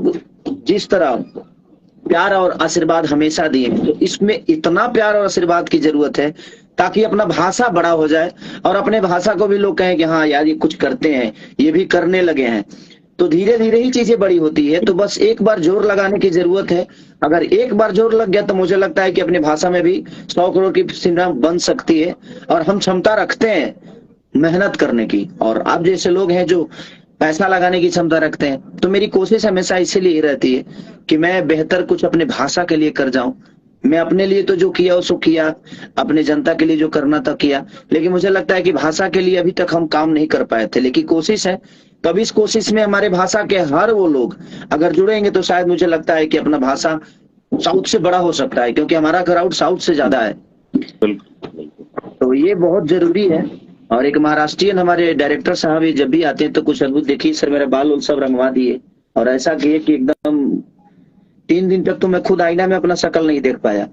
लोग जिस तरह प्यार और आशीर्वाद हमेशा दिए, तो इसमें इतना प्यार और आशीर्वाद की जरूरत है ताकि अपना भाषा बड़ा हो जाए और अपने भाषा को भी लोग कहें कि हाँ यार ये कुछ करते हैं, ये भी करने लगे हैं। तो धीरे धीरे ही चीजें बड़ी होती है। तो बस एक बार जोर लगाने की जरूरत है। अगर एक बार जोर लग गया तो मुझे लगता है कि अपनी भाषा में भी 100 करोड़ की सिनेमा बन सकती है। और हम क्षमता रखते हैं मेहनत करने की, और आप जैसे लोग हैं जो पैसा लगाने की क्षमता रखते हैं। तो मेरी कोशिश हमेशा इसीलिए रहती है कि मैं बेहतर कुछ अपने भाषा के लिए कर जाऊं। मैं अपने लिए तो जो किया उसको किया, अपने जनता के लिए जो करना था किया, लेकिन मुझे लगता है कि भाषा के लिए अभी तक हम काम नहीं कर पाए थे। लेकिन कोशिश है, तो अभी इस कोशिश में हमारे भाषा के हर वो लोग अगर जुड़ेंगे तो शायद मुझे लगता है कि अपना भाषा साउथ से बड़ा हो सकता है, क्योंकि हमारा क्राउड साउथ से ज्यादा है। तो ये बहुत जरूरी है। और एक महाराष्ट्रियन हमारे डायरेक्टर साहब ये जब भी आते हैं तो कुछ अद्भुत, देखिए सर मेरे बाल उल सब रंगवा दिए और ऐसा किए कि एकदम 3 दिन तक तो मैं खुद आईना में अपना शक्ल नहीं देख पाया।